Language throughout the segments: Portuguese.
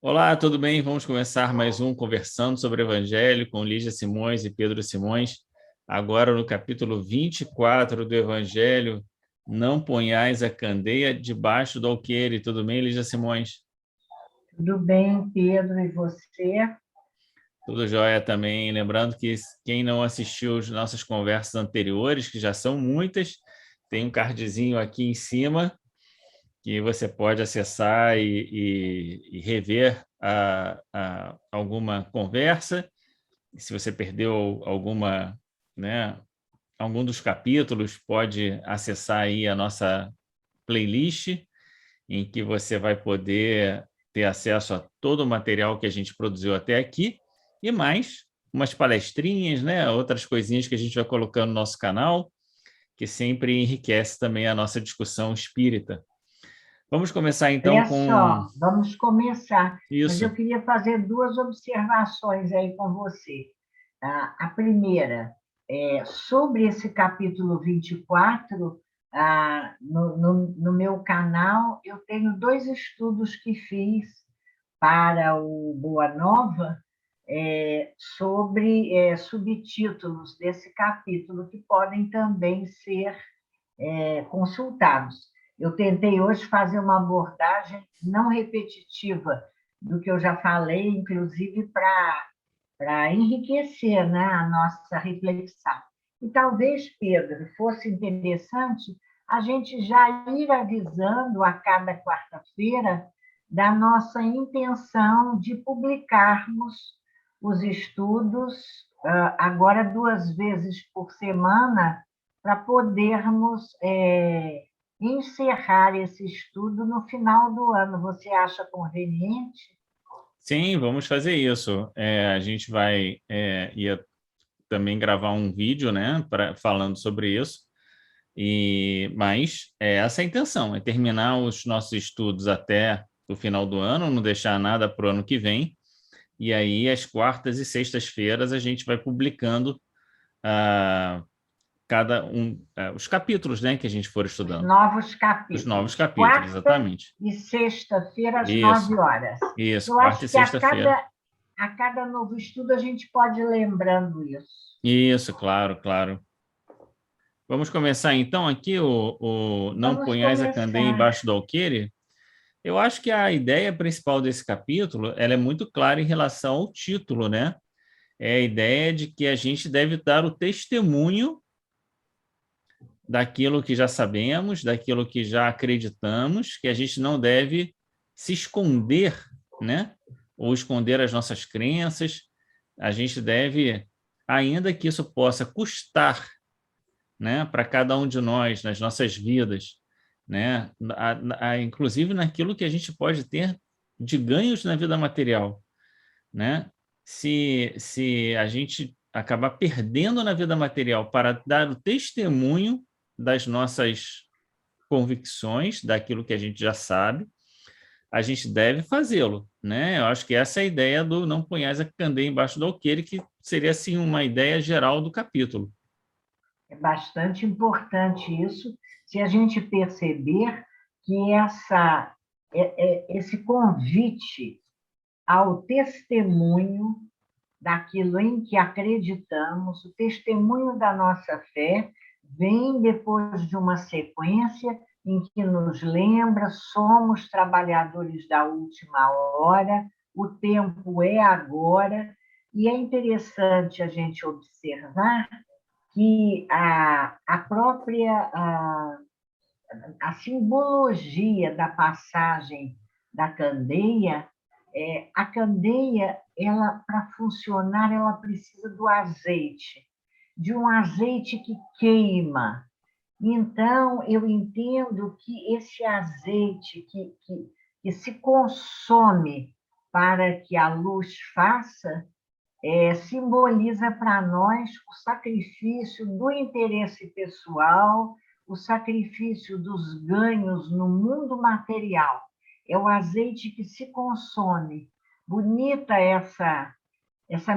Olá, tudo bem? Vamos começar mais um Conversando sobre o Evangelho com Lígia Simões e Pedro Simões. Agora no capítulo 24 do Evangelho, não ponhais a candeia debaixo do alqueire. Tudo bem, Lígia Simões? Tudo bem, Pedro, e você? Tudo jóia também. Lembrando que quem não assistiu as nossas conversas anteriores, que já são muitas, tem um cardzinho aqui em cima que você pode acessar e rever alguma conversa. Se você perdeu alguma, né, algum dos capítulos, pode acessar aí a nossa playlist, em que você vai poder ter acesso a todo o material que a gente produziu até aqui, e mais umas palestrinhas, né, outras coisinhas que a gente vai colocando no nosso canal, que sempre enriquece também a nossa discussão espírita. Vamos começar então Olha com só, vamos começar, mas eu isso. queria fazer duas observações aí com você. A primeira, sobre esse capítulo 24, no meu canal, eu tenho dois estudos que fiz para o Boa Nova, sobre subtítulos desse capítulo, que podem também ser consultados. Eu tentei hoje fazer uma abordagem não repetitiva do que eu já falei, inclusive para enriquecer, né, a nossa reflexão. E talvez, Pedro, fosse interessante a gente já ir avisando a cada quarta-feira da nossa intenção de publicarmos os estudos, agora 2 vezes por semana, para podermos encerrar esse estudo no final do ano. Você acha conveniente? Sim, vamos fazer isso. A gente vai ia também gravar um vídeo, né, falando sobre isso. Mas essa é a intenção, é terminar os nossos estudos até o final do ano, não deixar nada para o ano que vem. E aí, às quartas e sextas-feiras, a gente vai publicando ah, os capítulos, né, que a gente for Os estudando. novos Os novos capítulos, capítulos, quarta exatamente. e sexta-feira, às Isso, 9 horas. isso, Eu quarta e acho que sexta-feira. a cada novo estudo a gente pode ir lembrando isso. Isso, claro, claro. Vamos começar então aqui o Não Vamos ponhais a candeia começar. embaixo do alqueire. Eu acho que a ideia principal desse capítulo, ela é muito clara em relação ao título, né? É a ideia de que a gente deve dar o testemunho daquilo que já sabemos, daquilo que já acreditamos, que a gente não deve se esconder, né? Ou esconder as nossas crenças. A gente deve, ainda que isso possa custar, né, para cada um de nós nas nossas vidas, né, inclusive naquilo que a gente pode ter de ganhos na vida material, né? Se a gente acabar perdendo na vida material para dar o testemunho das nossas convicções, daquilo que a gente já sabe, a gente deve fazê-lo, né? Eu acho que essa é a ideia do não ponhais a candeia embaixo do alqueire, que seria assim uma ideia geral do capítulo. É bastante importante isso, se a gente perceber que esse convite ao testemunho daquilo em que acreditamos, o testemunho da nossa fé, vem depois de uma sequência em que nos lembra: somos trabalhadores da última hora, o tempo é agora, e é interessante a gente observar que a própria a simbologia da passagem da candeia, a candeia, ela, para funcionar, ela precisa do azeite, de um azeite que queima. Então, eu entendo que esse azeite que se consome para que a luz faça, simboliza para nós o sacrifício do interesse pessoal, o sacrifício dos ganhos no mundo material. É o azeite que se consome. Bonita essa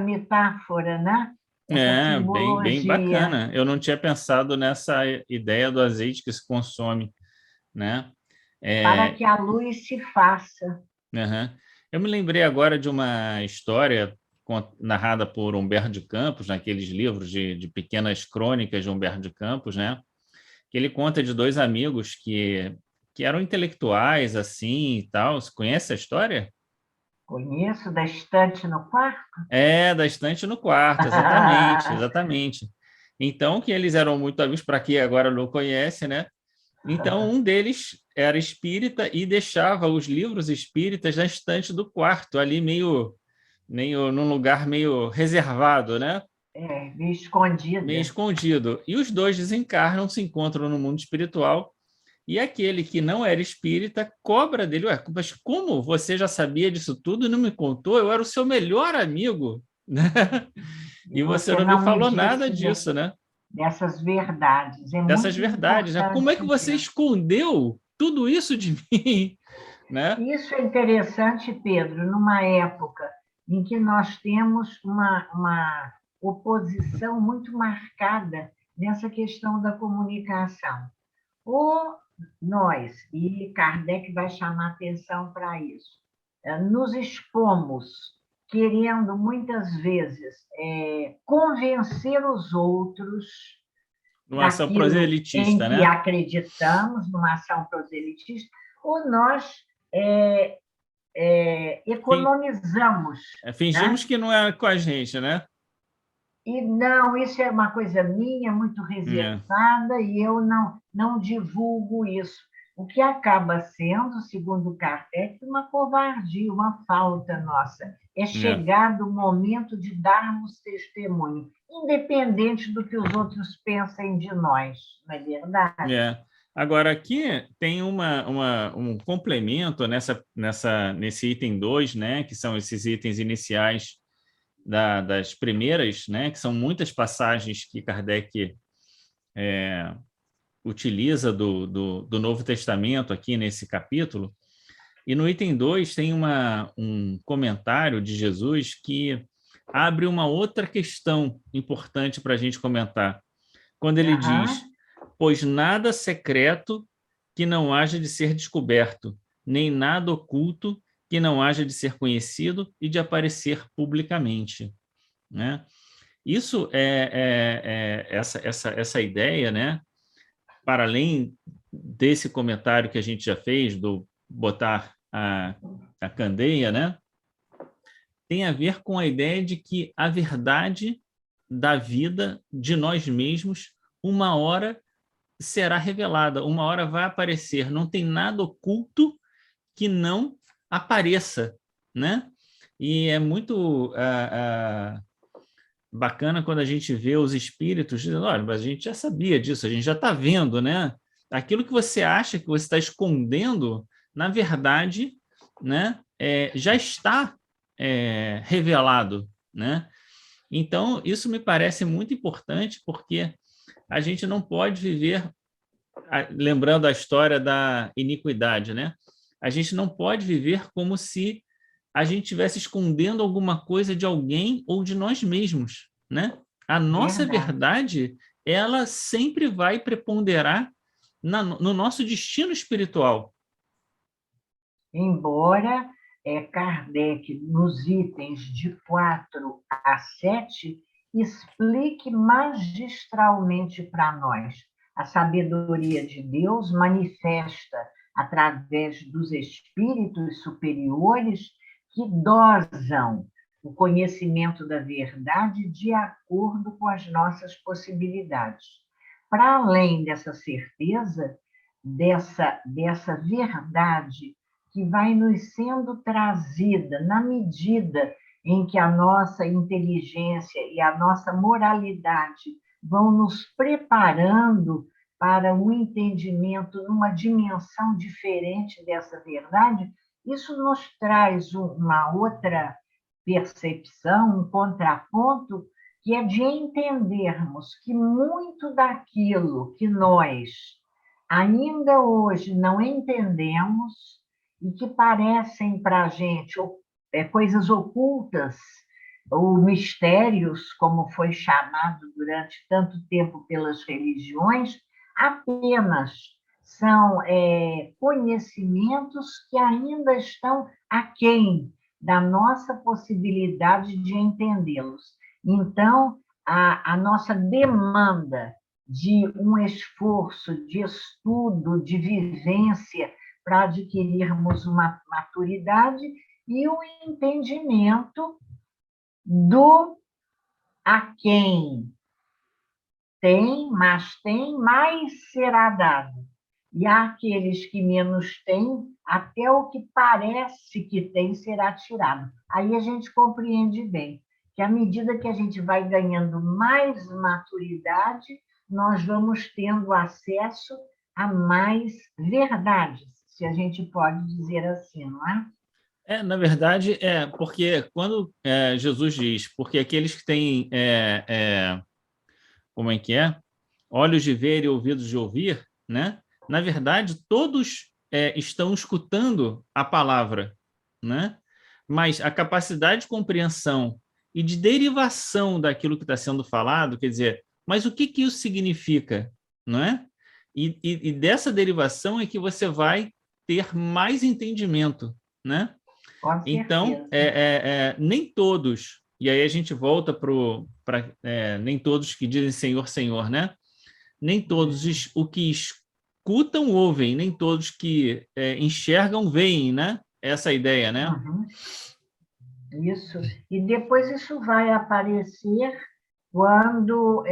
metáfora, né? Essa Bem simbologia, bacana. Eu não tinha pensado nessa ideia do azeite que se consome, né? para É, que a luz se faça. aham. Eu me lembrei agora de uma história narrada por Humberto de Campos, naqueles livros de pequenas crônicas de Humberto de Campos, né? Que ele conta de dois amigos que eram intelectuais, assim, e tal. Você conhece a história? Conheço da estante no quarto? É, da estante no quarto, exatamente, exatamente. Então, que eles eram muito amigos, para quem agora não conhece, né? Então, um deles era espírita e deixava os livros espíritas na estante do quarto, ali meio num lugar meio reservado, né? Meio Meio escondida. escondido. E os dois desencarnam, se encontram no mundo espiritual, e aquele que não era espírita cobra dele: ué, mas como você já sabia disso tudo e não me contou? Eu era o seu melhor amigo, né? E E você você não me não me falou nada disse disso, né? dessas verdades. É Dessas muito verdades, né? Como é que importante você mesmo. escondeu tudo isso de mim, né? Isso é interessante, Pedro, numa época em que nós temos uma oposição muito marcada nessa questão da comunicação. Ou nós, e Kardec vai chamar atenção para isso, nos expomos querendo muitas vezes convencer os outros Numa ação daquilo em proselitista, que né? acreditamos, numa ação proselitista, ou nós economizamos, Fingimos né? que não era com a gente, né? E não, isso é uma coisa minha, muito É, reservada, e eu não divulgo isso. O que acaba sendo, segundo Kardec, uma covardia, uma falta nossa. É é, chegado o momento de darmos testemunho, independente do que os outros pensem de nós, não é verdade? é. Agora, aqui tem um complemento nesse item 2, né? Que são esses itens iniciais das primeiras, né? Que são muitas passagens que Kardec utiliza do Novo Testamento aqui nesse capítulo. E no item 2 tem um comentário de Jesus que abre uma outra questão importante para a gente comentar. Quando ele diz: Aham, pois nada secreto que não haja de ser descoberto, nem nada oculto que não haja de ser conhecido e de aparecer publicamente, né? Isso essa ideia, né? Para além desse comentário que a gente já fez do botar a candeia, né? Tem a ver com a ideia de que a verdade da vida de nós mesmos, uma hora será revelada, uma hora vai aparecer. Não tem nada oculto que não apareça, né? E é muito bacana quando a gente vê os espíritos dizendo: olha, mas a gente já sabia disso, a gente já está vendo, né? Aquilo que você acha que você está escondendo, na verdade, né, já está revelado, né? Então, isso me parece muito importante, porque a gente não pode viver, lembrando a história da iniquidade, né? A gente não pode viver como se a gente estivesse escondendo alguma coisa de alguém ou de nós mesmos, né? A nossa verdade. verdade, ela sempre vai preponderar no nosso destino espiritual. Embora Kardec, nos itens de 4 a 7, explique magistralmente para nós a sabedoria de Deus manifesta através dos espíritos superiores que dosam o conhecimento da verdade de acordo com as nossas possibilidades. Para além dessa certeza, dessa verdade que vai nos sendo trazida na medida em que a nossa inteligência e a nossa moralidade vão nos preparando para um entendimento numa dimensão diferente dessa verdade, isso nos traz uma outra percepção, um contraponto, que é de entendermos que muito daquilo que nós ainda hoje não entendemos e que parecem para a gente coisas ocultas ou mistérios, como foi chamado durante tanto tempo pelas religiões, apenas são conhecimentos que ainda estão aquém da nossa possibilidade de entendê-los. Então, a nossa demanda de um esforço, de estudo, de vivência para adquirirmos uma maturidade e o entendimento do a quem tem, mais será dado. E àqueles que menos têm, até o que parece que tem será tirado. Aí a gente compreende bem que, à medida que a gente vai ganhando mais maturidade, nós vamos tendo acesso a mais verdades, se a gente pode dizer assim, não é? Na verdade, porque quando Jesus diz, porque aqueles que têm, como é que é? Olhos de ver e ouvidos de ouvir, né? Na verdade, todos estão escutando a palavra, né? Mas a capacidade de compreensão e de derivação daquilo que está sendo falado, quer dizer, mas o que que isso significa, não é? E dessa derivação é que você vai ter mais entendimento, né? Com Então, certeza. nem todos, e aí a gente volta para nem todos que dizem Senhor, Senhor, né? Nem todos o que escutam ouvem, nem todos que enxergam veem, né? Essa ideia, né? Uhum. Isso. E depois isso vai aparecer quando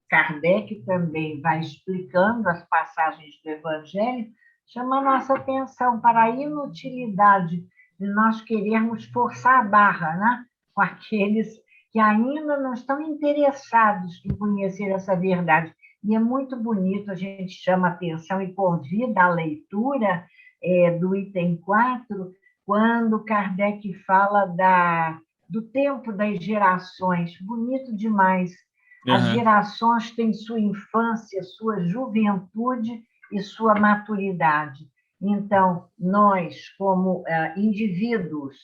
Kardec também vai explicando as passagens do Evangelho, chama a nossa atenção para a inutilidade de nós querermos forçar a barra, né? Com aqueles que ainda não estão interessados em conhecer essa verdade. E é muito bonito, a gente chama a atenção e convida a leitura do item 4 quando Kardec fala do tempo das gerações. Bonito demais. As Uhum. gerações têm sua infância, sua juventude e sua maturidade. Então, nós, como indivíduos,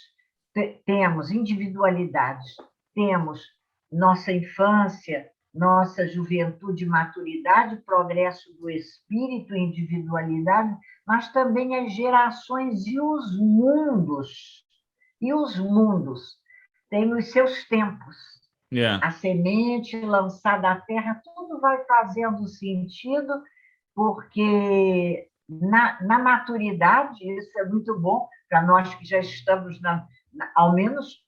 temos individualidades, temos nossa infância, nossa juventude e maturidade, progresso do espírito, individualidade, mas também as gerações e os mundos. E os mundos têm os seus tempos. Yeah. A semente lançada à terra, tudo vai fazendo sentido, porque na maturidade, isso é muito bom para nós que já estamos, ao menos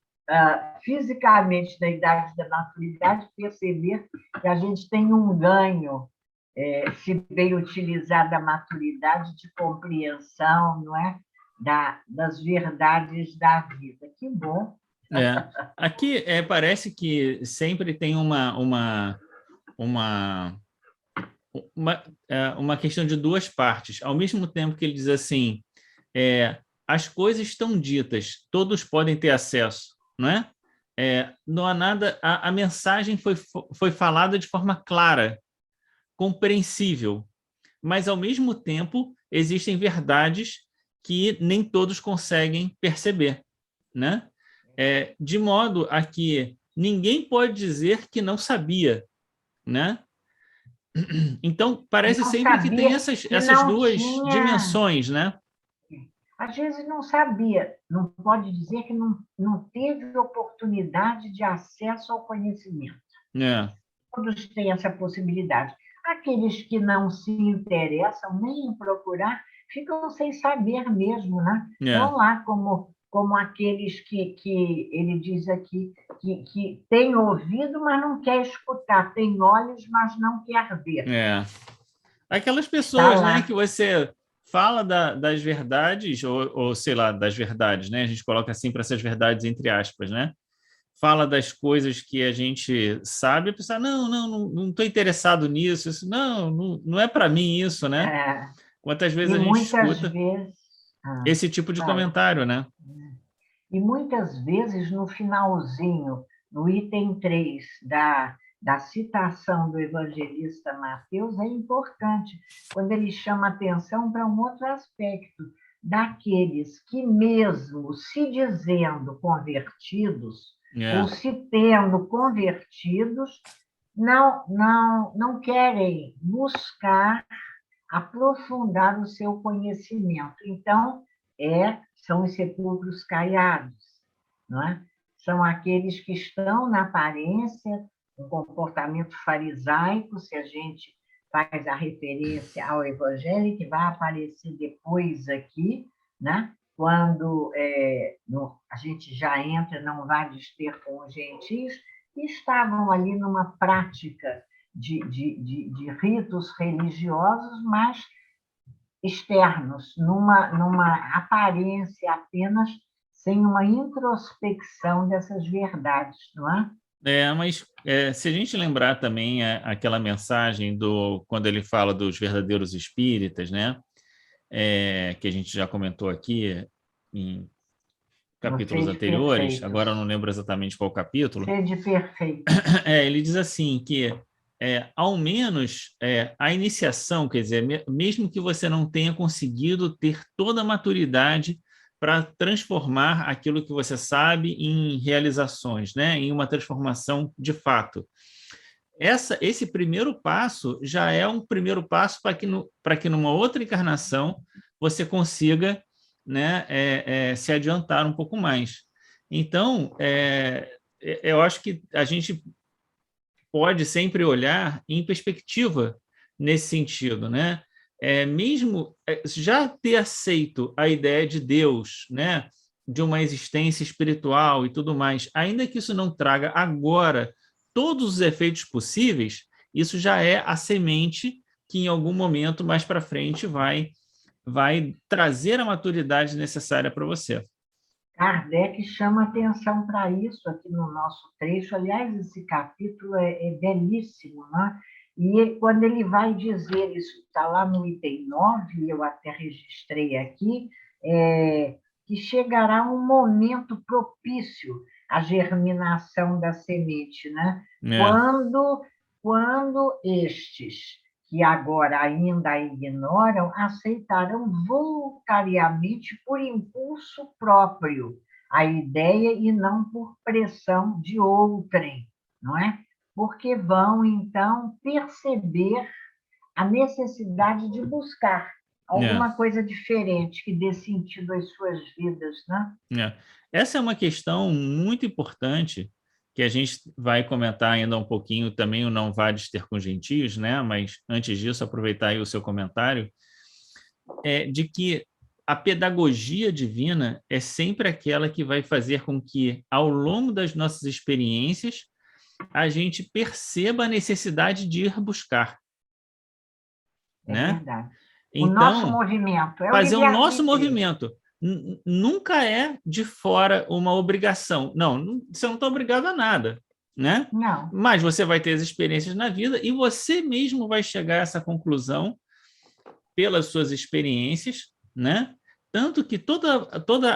fisicamente, na idade da maturidade, perceber que a gente tem um ganho, se bem utilizada a maturidade de compreensão, não é? Das verdades da vida. Que bom. Aqui parece que sempre tem uma, uma questão de duas partes. Ao mesmo tempo que ele diz assim, as coisas estão ditas, todos podem ter acesso, não é? Não há nada, a mensagem foi falada de forma clara, compreensível, mas, ao mesmo tempo, existem verdades que nem todos conseguem perceber, né? De modo a que ninguém pode dizer que não sabia, né? Então, parece Não sempre que tem sabia que essas não duas tinha. dimensões, né? Às vezes não sabia, não pode dizer que não teve oportunidade de acesso ao conhecimento. É, Todos têm essa possibilidade. Aqueles que não se interessam nem em procurar, ficam sem saber mesmo, né? é, Vão lá como aqueles que ele diz aqui, que tem ouvido, mas não quer escutar, tem olhos, mas não quer ver. é. Aquelas Está pessoas, né, que lá. você fala das verdades, ou sei lá, das verdades, né? A gente coloca sempre essas verdades entre aspas, né? Fala das coisas que a gente sabe, a pessoa, não estou interessado nisso, isso, não é para mim isso, né? É, Quantas vezes e a gente muitas escuta vezes. esse tipo de Fala. comentário, né? E muitas vezes, no finalzinho, no item 3 da citação do evangelista Mateus, é importante, quando ele chama atenção para um outro aspecto, daqueles que, mesmo se dizendo convertidos, ou É, se tendo convertidos, não querem buscar aprofundar o seu conhecimento. Então, são os sepulcros caiados, não é? São aqueles que estão na aparência, um comportamento farisaico, se a gente faz a referência ao Evangelho, que vai aparecer depois aqui, né? Quando a gente já entra, não vai ter com os gentios, que estavam ali numa prática de ritos religiosos, mas externos, numa aparência apenas, sem uma introspecção dessas verdades, não é? Mas se a gente lembrar também aquela mensagem quando ele fala dos verdadeiros espíritas, né? Que a gente já comentou aqui em capítulos anteriores, Perfeitos. agora eu não lembro exatamente qual capítulo. Sede perfeito. Ele diz assim que ao menos a iniciação, quer dizer, mesmo que você não tenha conseguido ter toda a maturidade para transformar aquilo que você sabe em realizações, né? Em uma transformação de fato. Esse primeiro passo já é um primeiro passo para que numa outra encarnação você consiga, né, se adiantar um pouco mais. Então, eu acho que a gente pode sempre olhar em perspectiva nesse sentido, né? Mesmo já ter aceito a ideia de Deus, né, de uma existência espiritual e tudo mais, ainda que isso não traga agora todos os efeitos possíveis, isso já é a semente que em algum momento mais para frente vai trazer a maturidade necessária para você. Kardec chama atenção para isso aqui no nosso trecho. Aliás, esse capítulo é belíssimo, né? E quando ele vai dizer, isso está lá no item 9, eu até registrei aqui, que chegará um momento propício à germinação da semente, né? Quando estes, que agora ainda a ignoram, aceitarão voluntariamente por impulso próprio a ideia e não por pressão de outrem, não é? Porque vão, então, perceber a necessidade de buscar alguma coisa diferente que dê sentido às suas vidas, né? Essa é uma questão muito importante que a gente vai comentar ainda um pouquinho também, o Não Vades Ter com Gentios, né? Mas antes disso, aproveitar aí o seu comentário, de que a pedagogia divina é sempre aquela que vai fazer com que, ao longo das nossas experiências, a gente perceba a necessidade de ir buscar. Né? Verdade. Então, nosso movimento. Fazer o nosso movimento. Nunca é de fora uma obrigação. Não, você não está obrigado a nada, né? Não. Mas você vai ter as experiências na vida e você mesmo vai chegar a essa conclusão pelas suas experiências, né? Tanto que toda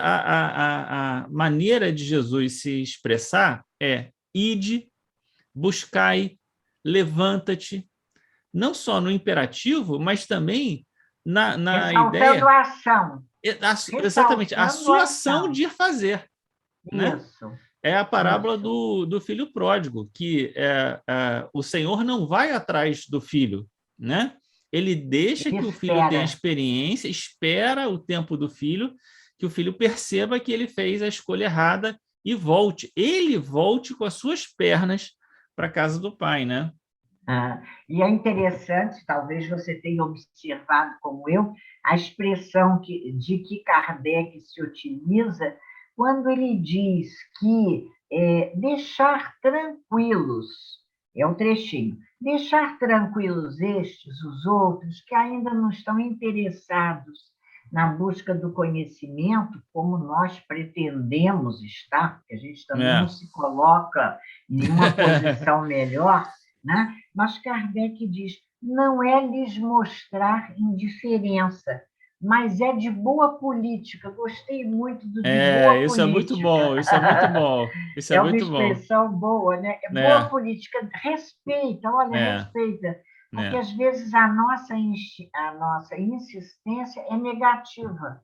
a maneira de Jesus se expressar é: ide, buscai, levanta-te, não só no imperativo, mas também na ideia... a ação. Exatamente, a sua ação de fazer. Né? Isso. É a parábola do filho pródigo, que o Senhor não vai atrás do filho, né? Ele deixa que o filho tenha experiência, espera o tempo do filho, que o filho perceba que ele fez a escolha errada e volte. Ele volte com as suas pernas para a casa do pai, né? E é interessante, talvez você tenha observado como eu, a expressão de que Kardec se utiliza quando ele diz que deixar tranquilos, é um trechinho, deixar tranquilos estes, os outros, que ainda não estão interessados na busca do conhecimento, como nós pretendemos estar, porque a gente também não se coloca em nenhuma posição melhor, né? Mas Kardec diz, não é lhes mostrar indiferença, mas é de boa política. Gostei muito do de boa isso política. É muito bom, isso é muito bom. Isso é muito uma expressão boa, né? Boa política, respeita, respeita. Porque às vezes a nossa insistência é negativa.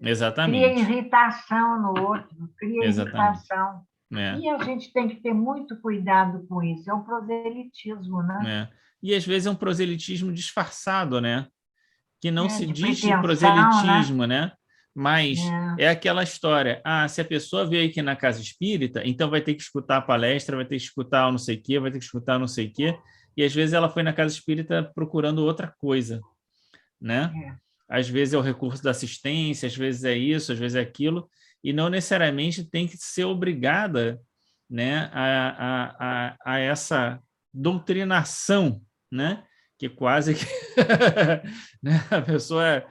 Exatamente. Cria irritação no outro, cria irritação. E a gente tem que ter muito cuidado com isso. É um proselitismo, né? E às vezes é um proselitismo disfarçado, né? Que não se diz de pretensão, proselitismo, né? Mas é aquela história, se a pessoa veio aqui na casa espírita, então vai ter que escutar a palestra, vai ter que escutar o não sei o quê, vai ter que escutar não sei o quê, e às vezes ela foi na casa espírita procurando outra coisa, né? Às vezes é o recurso da assistência, às vezes é isso, às vezes é aquilo, e não necessariamente tem que ser obrigada, né, a essa doutrinação, né? Que quase que né? A pessoa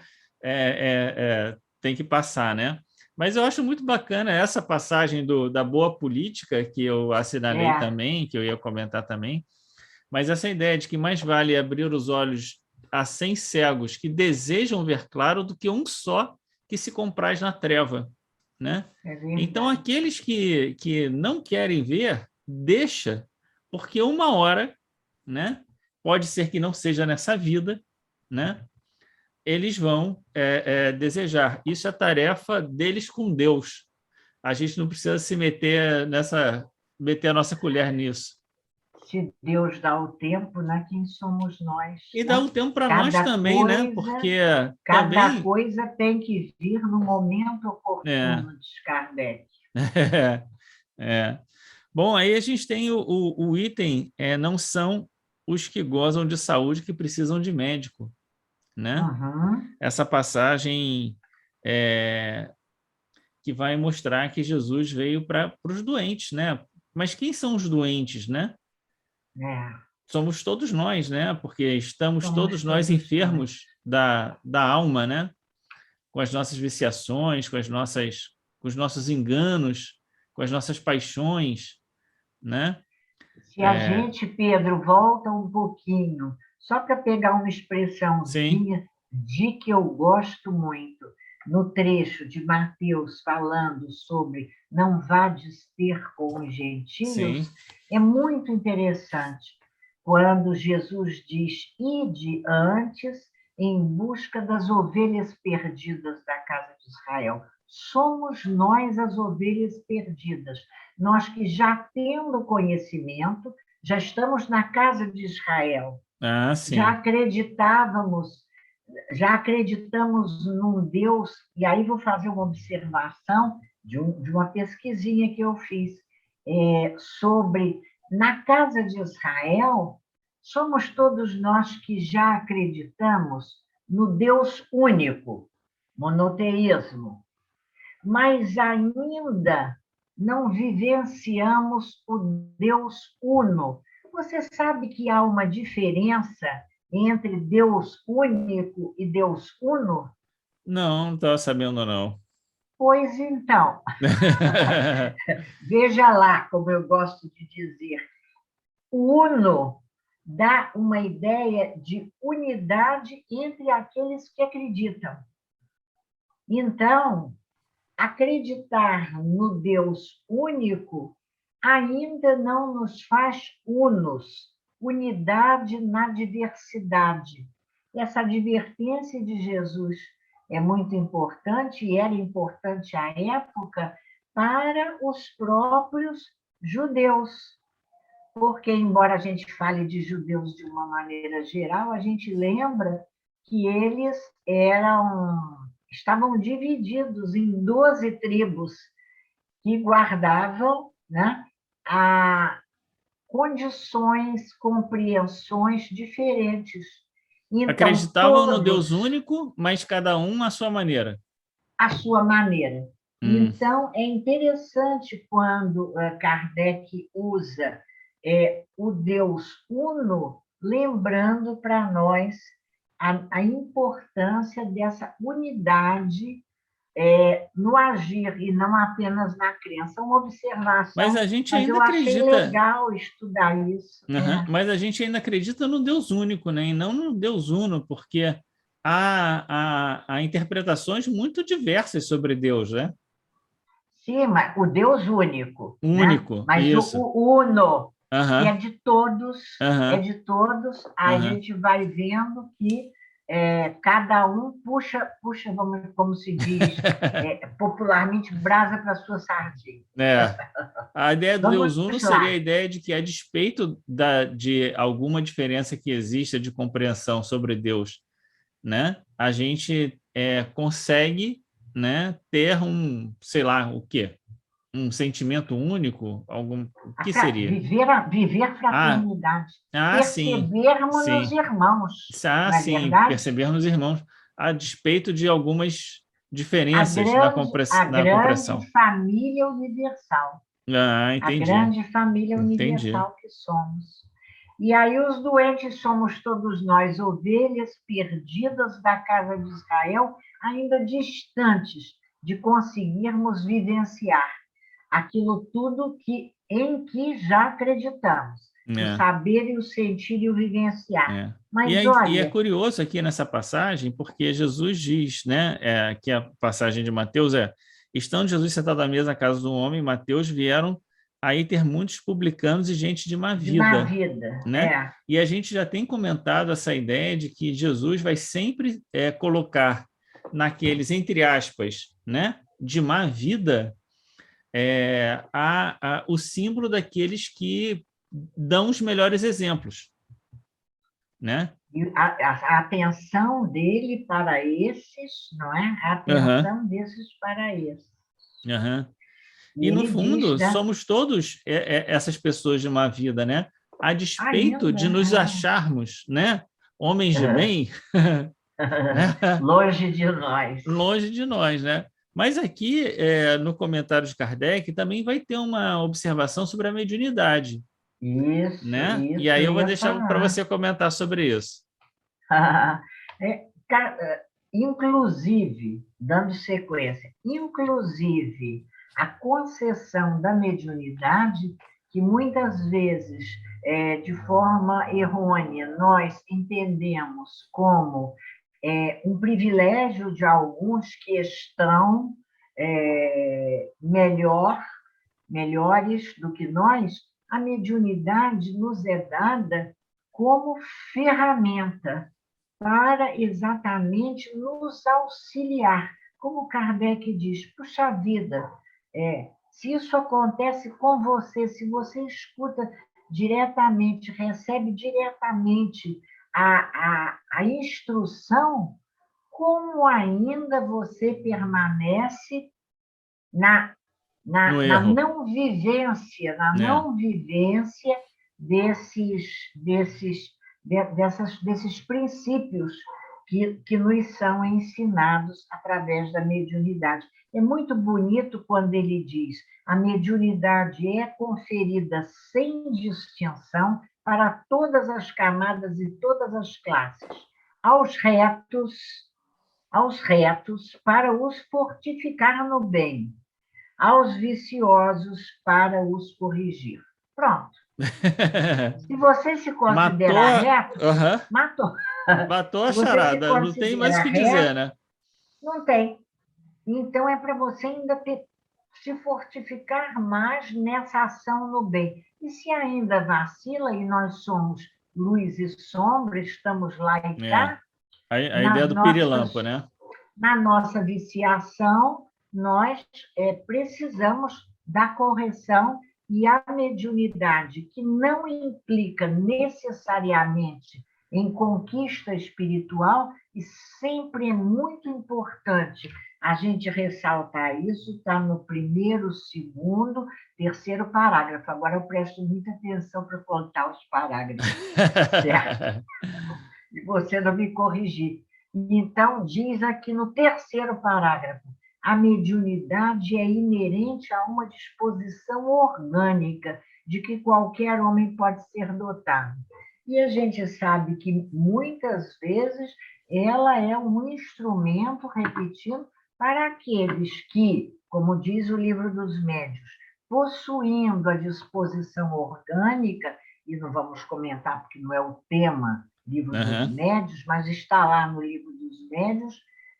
tem que passar, né? Mas eu acho muito bacana essa passagem da boa política, que eu assinalei também, que eu ia comentar também, mas essa ideia de que mais vale abrir os olhos a 100 cegos que desejam ver claro do que um só que se compraz na treva, né? Então, aqueles que não querem ver, deixa, porque uma hora, né? Pode ser que não seja nessa vida, né? Eles vão desejar. Isso é tarefa deles com Deus. A gente não precisa se meter meter a nossa colher nisso. Se Deus dá o tempo, né? Quem somos nós? E dá um tempo para nós também, né? Porque cada coisa tem que vir no momento oportuno, diz Kardec. Bom, aí a gente tem o item, não são os que gozam de saúde que precisam de médico, né? Essa passagem que vai mostrar que Jesus veio para os doentes, né? Mas quem são os doentes, né? Somos todos nós, né? Porque estamos todos nós enfermos da alma, né? Com as nossas viciações, com os nossos enganos, com as nossas paixões, né? Se a gente, Pedro, volta um pouquinho, só para pegar uma expressãozinha de que eu gosto muito, no trecho de Mateus falando sobre não vades ter com os gentios, é muito interessante. Quando Jesus diz, ide antes em busca das ovelhas perdidas da casa de Israel. Somos nós as ovelhas perdidas. Nós que já tendo conhecimento, já estamos na casa de Israel. Já acreditamos num Deus, e aí vou fazer uma observação de uma pesquisinha que eu fiz sobre, na casa de Israel, somos todos nós que já acreditamos no Deus único, monoteísmo, mas ainda não vivenciamos o Deus uno. Você sabe que há uma diferença entre Deus único e Deus uno? Não estava sabendo, não. Pois então, veja lá como eu gosto de dizer. O uno dá uma ideia de unidade entre aqueles que acreditam. Então, acreditar no Deus único ainda não nos faz unos, unidade na diversidade. Essa advertência de Jesus é muito importante, e era importante à época para os próprios judeus, porque, embora a gente fale de judeus de uma maneira geral, a gente lembra que eles estavam divididos em 12 tribos que guardavam, né, condições, compreensões diferentes. Então, acreditavam no Deus único, mas cada um à sua maneira. À sua maneira. Então, é interessante quando Kardec usa o Deus uno, lembrando para nós a importância dessa unidade no agir e não apenas na crença. Uma observação, mas a gente ainda acredita. Eu achei legal estudar isso. Mas a gente ainda acredita no Deus único, né? E não no Deus uno, porque há interpretações muito diversas sobre Deus, né? Sim, mas o Deus único. Único, né? Mas isso. O uno, que é de todos, a gente vai vendo que cada um puxa, como se diz popularmente, brasa para a sua sardinha. A ideia do Deus uno seria a ideia de que, a despeito de alguma diferença que exista de compreensão sobre Deus, né, a gente consegue né, ter sei lá, o quê? Um sentimento único? O que seria? Viver a Ah, fraternidade. sim, Percebermos nos sim. irmãos, não é Sim, verdade? perceber nos irmãos, a despeito de algumas diferenças A na grande compreensão. família universal. A Entendi, grande família entendi. universal que somos. E aí os doentes somos todos nós, ovelhas perdidas da casa de Israel, ainda distantes de conseguirmos vivenciar aquilo tudo em que já acreditamos, o É, saber e o sentir e o vivenciar. é. Mas E é olha, curioso aqui nessa passagem, porque Jesus diz, né, que a passagem de Mateus estando Jesus sentado à mesa na casa do homem, Mateus vieram aí ter muitos publicanos e gente de má de má vida, vida, né? E a gente já tem comentado essa ideia de que Jesus vai sempre colocar naqueles, entre aspas, né, de má vida, o símbolo daqueles que dão os melhores exemplos, né? e a atenção dele para esses, não é? A Aham, atenção desses para esses. aham. E E, no ele diz, fundo, né? somos todos essas pessoas de má vida, né? A despeito Ainda, de nos acharmos, né, homens de bem, né? longe de nós. Longe de nós, né? Mas aqui, no comentário de Kardec, também vai ter uma observação sobre a mediunidade, né? E Isso aí eu eu vou ia deixar para falar. você comentar sobre isso. É, inclusive, dando sequência, inclusive a concessão da mediunidade, que muitas vezes, de forma errônea, nós entendemos como um privilégio de alguns que estão melhores do que nós, a mediunidade nos é dada como ferramenta para exatamente nos auxiliar. Como Kardec diz, puxa vida, se isso acontece com você, se você escuta diretamente, recebe diretamente a instrução, como ainda você permanece na, No na erro, né? não vivência desses princípios que nos são ensinados através da mediunidade. É muito bonito quando ele diz: a mediunidade é conferida sem distinção para todas as camadas e todas as classes, aos retos, para os fortificar no bem, aos viciosos para os corrigir. Pronto. Se você se Matou, considera reto, aham, matou. matou a Se você se charada. Não tem mais o considera que dizer, reto, né? não tem. Então, é para você ainda se fortificar mais nessa ação no bem. E se ainda vacila, e nós somos luz e sombra, estamos lá e É. cá, A ideia nas do pirilampo, nossas, né? na nossa viciação, nós precisamos da correção e a mediunidade, que não implica necessariamente em conquista espiritual, e sempre é muito importante a gente ressaltar isso, está no primeiro, segundo, terceiro parágrafo. Agora eu presto muita atenção para contar os parágrafos, certo? E você não me corrigir. Então, diz aqui no terceiro parágrafo: a mediunidade é inerente a uma disposição orgânica de que qualquer homem pode ser dotado. E a gente sabe que muitas vezes ela é um instrumento, repetindo, para aqueles que, como diz o livro dos médios, possuindo a disposição orgânica, e não vamos comentar porque não é o tema Livro dos Aham. Médios, mas está lá no Livro dos Médios,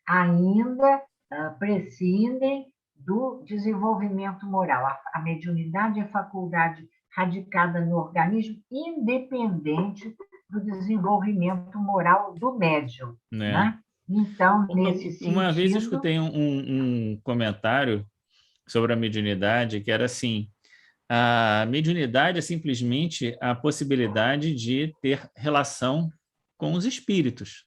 ainda prescindem do desenvolvimento moral. A mediunidade é faculdade radicada no organismo, independente do desenvolvimento moral do médium, Né? né? Então, nesse Uma vez eu sentido, escutei um comentário sobre a mediunidade que era assim: a mediunidade é simplesmente a possibilidade de ter relação com os espíritos.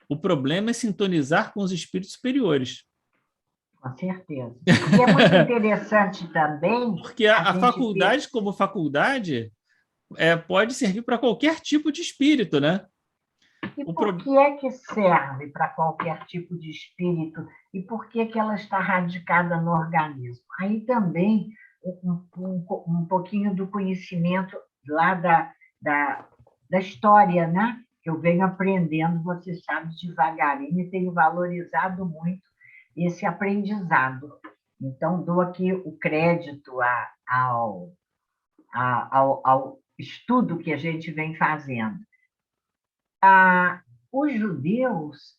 O problema é sintonizar com os espíritos superiores. Com certeza. E é muito interessante também Porque a a gente faculdade, como faculdade, pode servir para qualquer tipo de espírito, né? E O por pro... que é que serve para qualquer tipo de espírito? E por que que ela está radicada no organismo? Aí também um pouquinho do conhecimento lá da história, né? Que eu venho aprendendo, você sabe, devagarinho, e tenho valorizado muito esse aprendizado. Então, dou aqui o crédito ao estudo que a gente vem fazendo. Os judeus,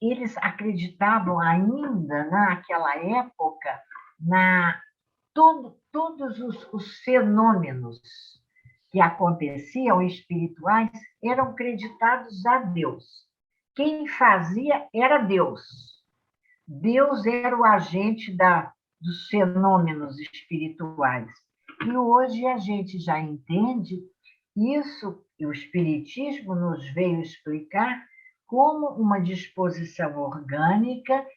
eles acreditavam ainda naquela época na todos os fenômenos que aconteciam espirituais eram creditados a Deus. Quem fazia era Deus. Deus era o agente dos fenômenos espirituais. E hoje a gente já entende isso, e o Espiritismo nos veio explicar como uma disposição orgânica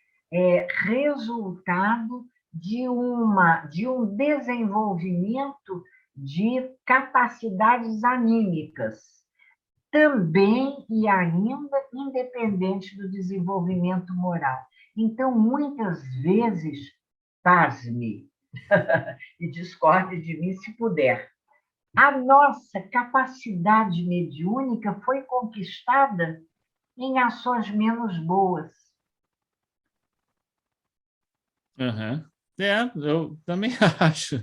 resultado de um desenvolvimento de capacidades anímicas, também e ainda independente do desenvolvimento moral. Então, muitas vezes, pasme, e discorde de mim se puder, a nossa capacidade mediúnica foi conquistada em ações menos boas. Uhum. Eu também acho.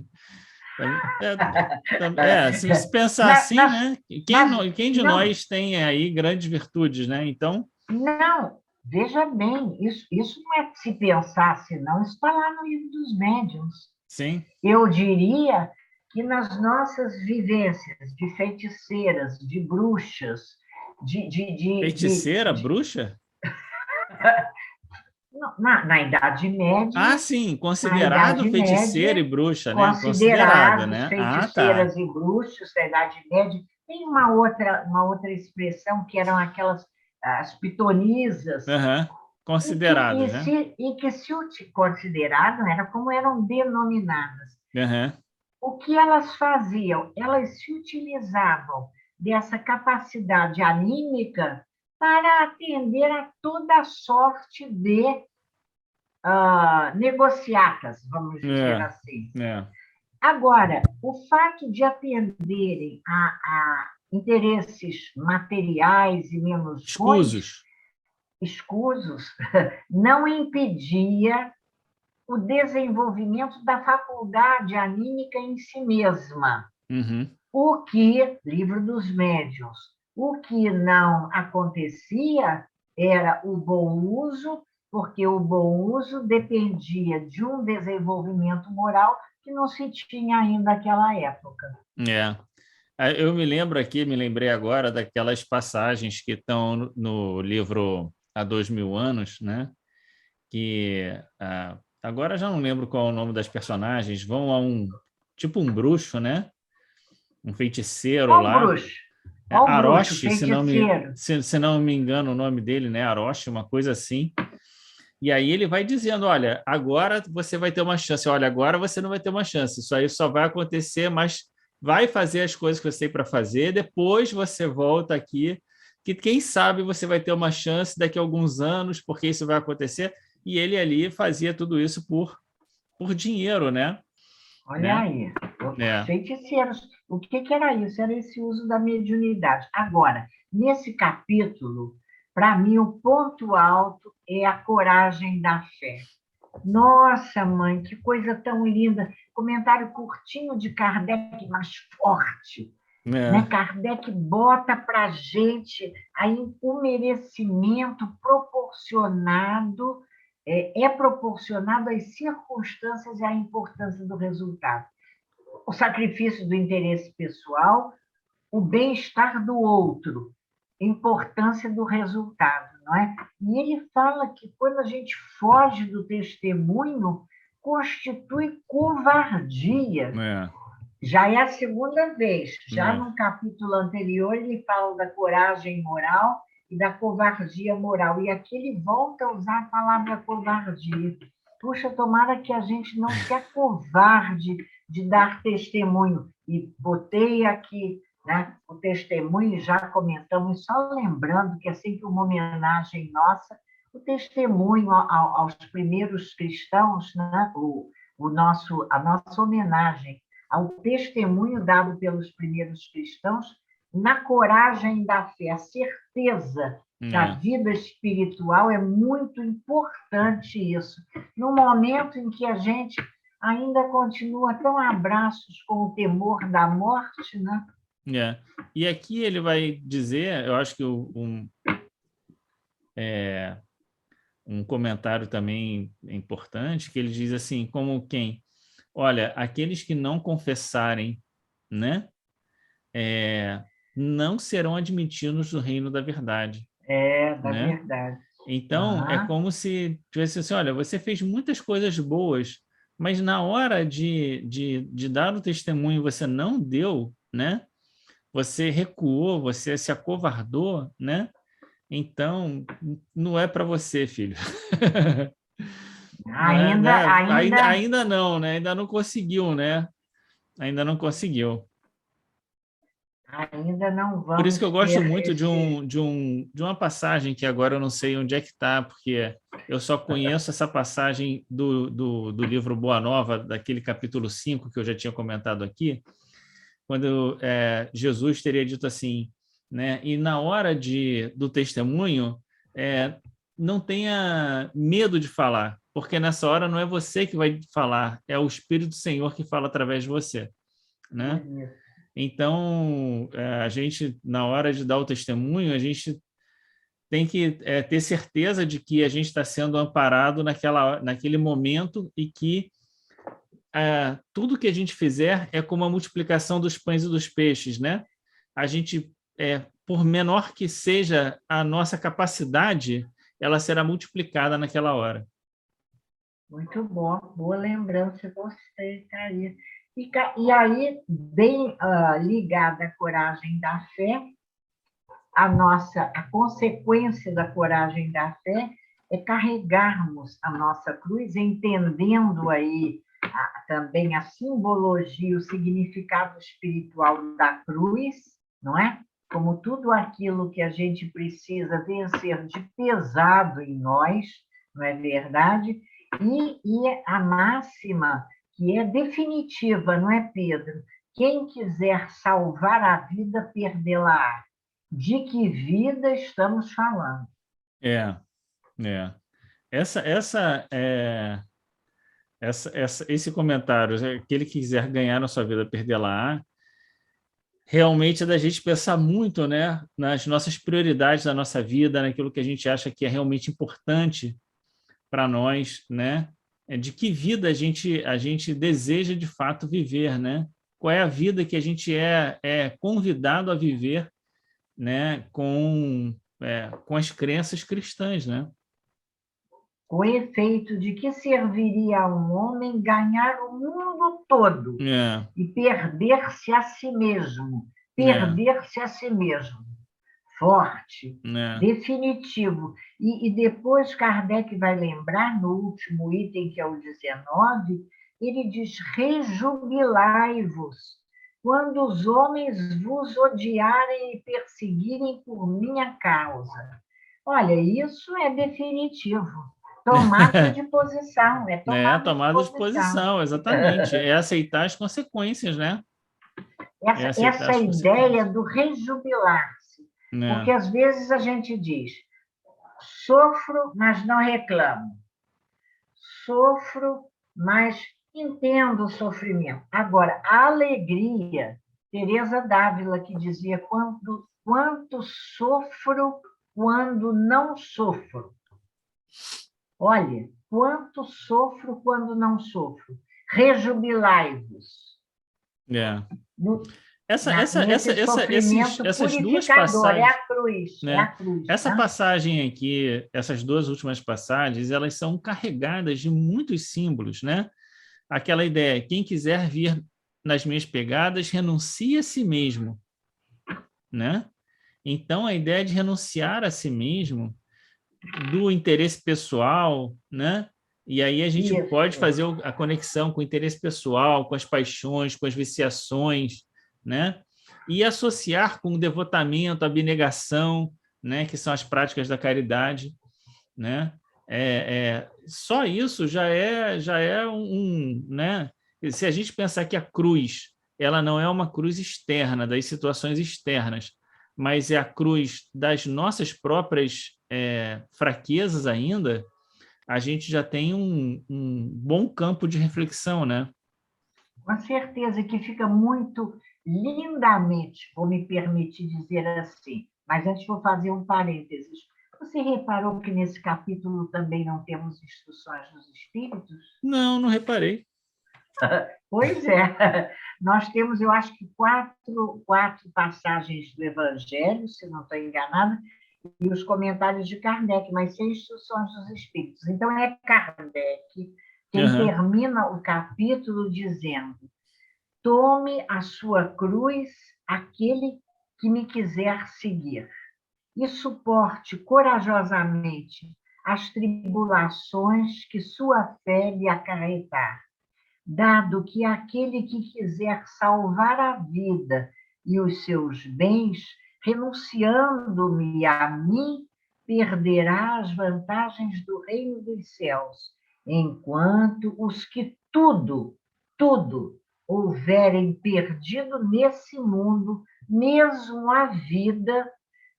Se pensar Na, assim, nas, né? nas, Quem de não, nós tem aí grandes virtudes, né? Então, não, veja bem, isso não é se pensar, senão isso está lá no livro dos médiuns. sim. Eu diria que nas nossas vivências de feiticeiras, de bruxas, Feiticeira, bruxa? na Idade Ah, Média, sim, na considerado Idade feiticeira e Média, bruxa, né? Considerada, considerados né? Ah, tá. feiticeiras e bruxos da Idade Média. Tem uma outra expressão que eram aquelas as pitonisas, Aham. e que, Consideradas, né? se consideraram, era como eram denominadas. Aham. O que elas faziam? Elas se utilizavam dessa capacidade anímica para atender a toda sorte de negociatas, vamos dizer É, assim. é. Agora, o fato de atenderem a interesses materiais e menos bons, Escusos. escusos, não impedia o desenvolvimento da faculdade anímica em si mesma. Uhum. O que, livro dos médiuns, o que não acontecia era o bom uso, porque o bom uso dependia de um desenvolvimento moral que não se tinha ainda naquela época. É. Eu me lembrei agora daquelas passagens que estão no livro Há 2000 anos, né? Que agora já não lembro qual é o nome das personagens, vão a tipo um bruxo, né? Um feiticeiro lá. Qual bruxo, Aroshi, feiticeiro. se não me engano o nome dele, né? Aroshi, uma coisa assim. E aí ele vai dizendo, olha, agora você vai ter uma chance. Olha, agora você não vai ter uma chance. Isso aí só vai acontecer, mas vai fazer as coisas que você tem para fazer. Depois você volta aqui, que quem sabe você vai ter uma chance daqui a alguns anos, porque isso vai acontecer. E ele ali fazia tudo isso por dinheiro, né? Olha Né? aí, os É. feiticeiros. O que era isso? Era esse uso da mediunidade. Agora, nesse capítulo, para mim, o ponto alto é a coragem da fé. Nossa, mãe, que coisa tão linda! Comentário curtinho de Kardec, mas forte. Né? É. Kardec bota para a gente aí o merecimento proporcionado, proporcionado às circunstâncias e à importância do resultado. O sacrifício do interesse pessoal, o bem-estar do outro, importância do resultado, não é? E ele fala que quando a gente foge do testemunho, constitui covardia. É. Já é a segunda vez. Já É. no capítulo anterior, ele fala da coragem moral e da covardia moral. E aqui ele volta a usar a palavra covardia. puxa, tomara que a gente não se acovarde de dar testemunho. E botei aqui, né, o testemunho, já comentamos, só lembrando que é sempre uma homenagem nossa, o testemunho aos primeiros cristãos, né, a nossa homenagem ao testemunho dado pelos primeiros cristãos na coragem da fé, a certeza da vida espiritual. É muito importante isso. No momento em que a gente ainda continua tão a braços com o temor da morte, né? E aqui ele vai dizer, eu acho que um comentário também importante, que ele diz assim, como quem? Olha, aqueles que não confessarem, né? Não serão admitidos no reino da verdade. Da verdade. Então, é como se tivesse assim, olha, você fez muitas coisas boas, mas na hora de dar o testemunho você não deu, né? Você recuou, você se acovardou, né? Então, não é para você, filho. Ainda não, né? Ainda não conseguiu, né? Ainda não conseguiu. Ainda não vamos. Por isso que eu gosto muito de uma passagem que agora eu não sei onde é que está, porque eu só conheço essa passagem do livro Boa Nova, daquele capítulo 5 que eu já tinha comentado aqui, quando Jesus teria dito assim, né? E na hora do testemunho, não tenha medo de falar, porque nessa hora não é você que vai falar, é o Espírito do Senhor que fala através de você, né? Então, a gente, na hora de dar o testemunho, a gente tem que ter certeza de que a gente está sendo amparado naquele momento e que tudo que a gente fizer é como a multiplicação dos pães e dos peixes, né? A gente, por menor que seja a nossa capacidade, ela será multiplicada naquela hora. Muito bom, boa lembrança, gostei, Thaís. E aí, bem ligada à coragem da fé, a consequência da coragem da fé é carregarmos a nossa cruz, entendendo aí também a simbologia, o significado espiritual da cruz, não é? Como tudo aquilo que a gente precisa vencer de pesado em nós, não é verdade? E a máxima que é definitiva, não é, Pedro? Quem quiser salvar a vida, perdê-la-á. De que vida estamos falando? Esse comentário, aquele que quiser ganhar na sua vida, perdê-la-á, realmente é da gente pensar muito, né, nas nossas prioridades da nossa vida, naquilo que a gente acha que é realmente importante para nós, né? De que vida a gente deseja de fato viver, né? Qual é a vida que a gente é convidado a viver, né? Com as crenças cristãs, né? Com efeito, de que serviria a um homem ganhar o mundo todo e perder-se a si mesmo? Perder-se a si mesmo. Forte, definitivo. E depois Kardec vai lembrar, no último item, que é o 19, ele diz: rejubilai-vos quando os homens vos odiarem e perseguirem por minha causa. Olha, isso é definitivo. Tomada de posição. Tomada de posição, exatamente. É aceitar as consequências, né? Essa ideia do rejubilar-se. Porque às vezes a gente diz: sofro, mas não reclamo. Sofro, mas entendo o sofrimento. Agora, a alegria, Teresa d'Ávila, que dizia: quanto sofro quando não sofro. Olha, quanto sofro quando não sofro. Rejubilai-vos. Essas duas passagens, é a cruz, né? É a cruz, essa passagem aqui, essas duas últimas passagens, elas são carregadas de muitos símbolos, né? Aquela ideia: quem quiser vir nas minhas pegadas, renuncie a si mesmo, né? Então, a ideia de renunciar a si mesmo, do interesse pessoal, né? E aí a gente Isso. pode fazer a conexão com o interesse pessoal, com as paixões, com as viciações, né? E associar com o devotamento, a abnegação, né? Que são as práticas da caridade, né? Só isso já é né? Se a gente pensar que a cruz ela não é uma cruz externa, das situações externas, mas é a cruz das nossas próprias fraquezas ainda, a gente já tem um bom campo de reflexão, né? Com certeza que fica muito lindamente, vou me permitir dizer assim, mas antes vou fazer um parênteses. Você reparou que nesse capítulo também não temos instruções dos espíritos? Não, não reparei. Pois é, nós temos, eu acho que quatro passagens do Evangelho, se não estou enganada, e os comentários de Kardec, mas sem instruções dos espíritos. Então, é Kardec quem termina o capítulo dizendo: tome a sua cruz aquele que me quiser seguir, e suporte corajosamente as tribulações que sua fé lhe acarretar, dado que aquele que quiser salvar a vida e os seus bens, renunciando-me a mim, perderá as vantagens do reino dos céus, enquanto os que tudo houverem perdido nesse mundo, mesmo a vida,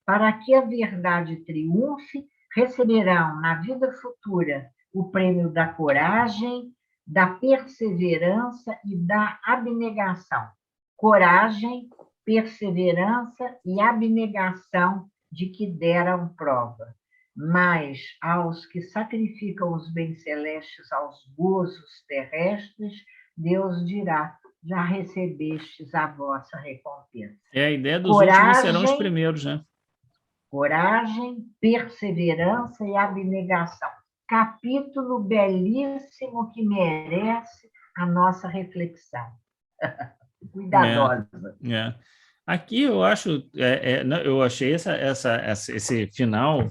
para que a verdade triunfe, receberão na vida futura o prêmio da coragem, da perseverança e da abnegação. Coragem, perseverança e abnegação de que deram prova. Mas aos que sacrificam os bens celestes aos gozos terrestres, Deus dirá: já recebestes a vossa recompensa. A ideia dos últimos serão os primeiros, né? Coragem, perseverança e abnegação. Capítulo belíssimo que merece a nossa reflexão. Cuidadosa. Aqui eu acho, eu achei esse final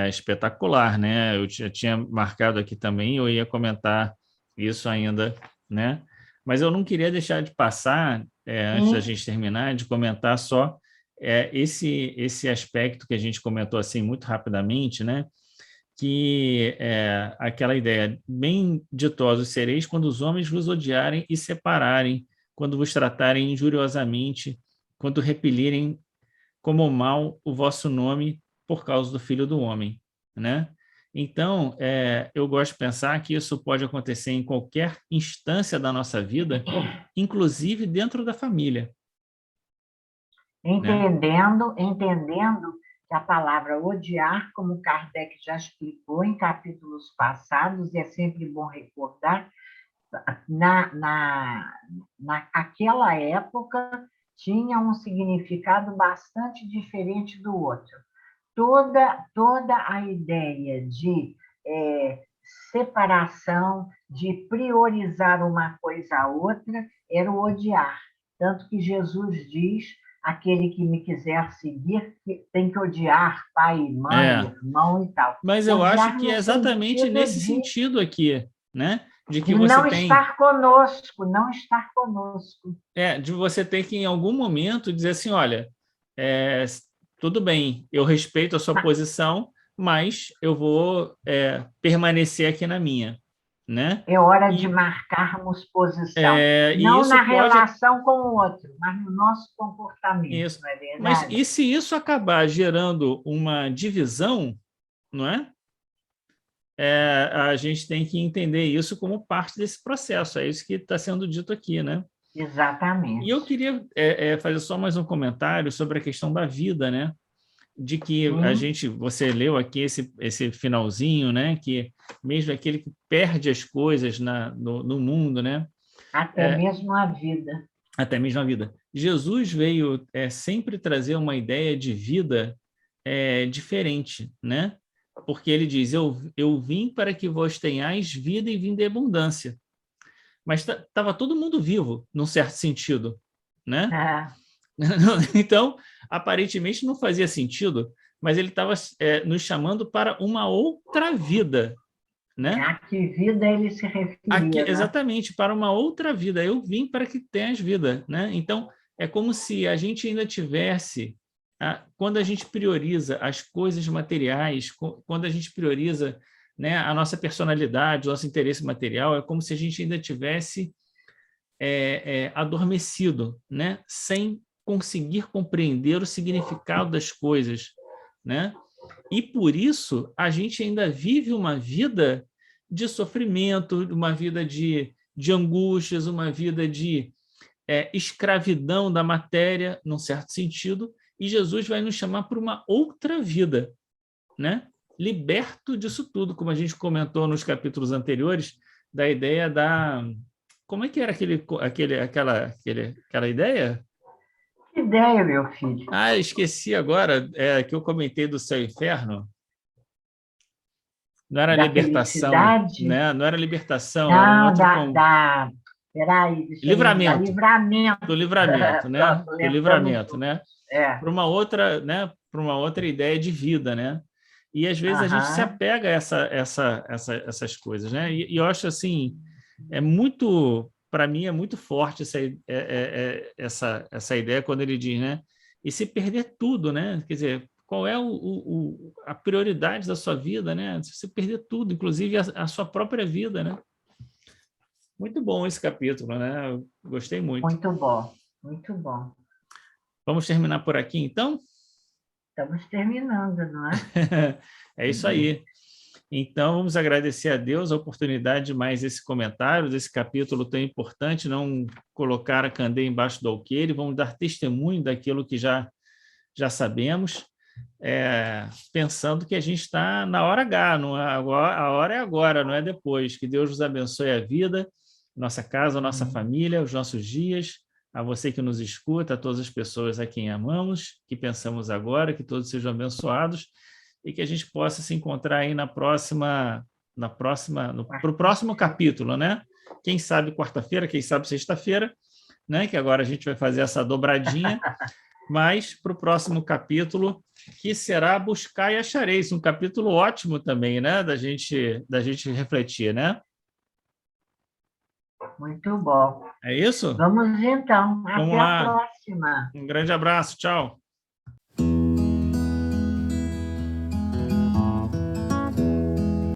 espetacular, né? Eu tinha marcado aqui também, eu ia comentar isso ainda, né? Mas eu não queria deixar de passar, antes da gente terminar, de comentar só esse aspecto que a gente comentou assim muito rapidamente, né? Que aquela ideia: bem ditosos sereis quando os homens vos odiarem e separarem, quando vos tratarem injuriosamente, quando repelirem como mal o vosso nome por causa do Filho do Homem, né? Então, eu gosto de pensar que isso pode acontecer em qualquer instância da nossa vida, inclusive dentro da família. Entendendo que a palavra odiar, como Kardec já explicou em capítulos passados, e é sempre bom recordar, naquela época tinha um significado bastante diferente do outro. Toda a ideia de separação, de priorizar uma coisa a outra, era o odiar. Tanto que Jesus diz: aquele que me quiser seguir tem que odiar pai, mãe, irmão e tal. Mas eu acho que é exatamente nesse sentido aqui, né? De que você não estar conosco, não estar conosco. De você ter que, em algum momento, dizer assim: olha, tudo bem, eu respeito a sua posição, mas eu vou permanecer aqui na minha, né? É hora de marcarmos posição. Não na relação com o outro, mas no nosso comportamento, isso. Não é verdade? Mas e se isso acabar gerando uma divisão, não é? A gente tem que entender isso como parte desse processo. É isso que está sendo dito aqui, né? Exatamente. E eu queria fazer só mais um comentário sobre a questão da vida, né? De que você leu aqui esse finalzinho, né? Que mesmo aquele que perde as coisas no mundo, né? Até mesmo a vida. Até mesmo a vida. Jesus veio sempre trazer uma ideia de vida diferente, né? Porque ele diz: eu vim para que vós tenhais vida e vida em abundância. Mas estava todo mundo vivo, num certo sentido, né? Então, aparentemente não fazia sentido, mas ele estava nos chamando para uma outra vida, né? A que vida ele se Aqui, referia, né? exatamente, para uma outra vida. Eu vim para que tenhas vida, né? Então, é como se a gente ainda tivesse, quando a gente prioriza as coisas materiais, quando a gente prioriza, né, a nossa personalidade, o nosso interesse material, é como se a gente ainda tivesse adormecido, né? Sem conseguir compreender o significado das coisas, né? E por isso a gente ainda vive uma vida de sofrimento, uma vida de angústias, uma vida de escravidão da matéria, num certo sentido, e Jesus vai nos chamar para uma outra vida, né? Liberto disso tudo, como a gente comentou nos capítulos anteriores, da ideia da... Como é que era aquela ideia? Que ideia, meu filho. Esqueci agora, que eu comentei do céu e inferno. Não era Da libertação, felicidade? né? Não era libertação, era um Não, outro peraí, deixa eu lembrar. livramento, Livramento. do livramento, né? Pronto, Do estamos livramento, juntos. né? É. Para uma outra, né? Para uma outra ideia de vida, né? E às vezes a gente se Aham. apega a essas coisas, né? E eu acho assim, é muito, para mim é muito forte essa ideia quando ele diz, né? E se perder tudo, né? Quer dizer, qual é a prioridade da sua vida, né? Se você perder tudo, inclusive a sua própria vida, né? Muito bom esse capítulo, né? Eu gostei muito. Muito bom, muito bom. Vamos terminar por aqui, então? Estamos terminando, não é? É isso aí. Então, vamos agradecer a Deus a oportunidade de mais esse comentário, desse capítulo tão importante, não colocar a candeia embaixo do alqueire, vamos dar testemunho daquilo que já sabemos, pensando que a gente está na hora H, não é agora, a hora é agora, não é depois. Que Deus nos abençoe a vida, nossa casa, nossa família, os nossos dias, a você que nos escuta, a todas as pessoas a quem amamos, que pensamos agora, que todos sejam abençoados e que a gente possa se encontrar aí pro próximo capítulo, né? Quem sabe quarta-feira, quem sabe sexta-feira, né? Que agora a gente vai fazer essa dobradinha, mas para o próximo capítulo, que será Buscar e Achareis, um capítulo ótimo também, né? Da gente refletir, né? Muito bom. É isso? Vamos então, Vamos até a lá. próxima. Um grande abraço, tchau.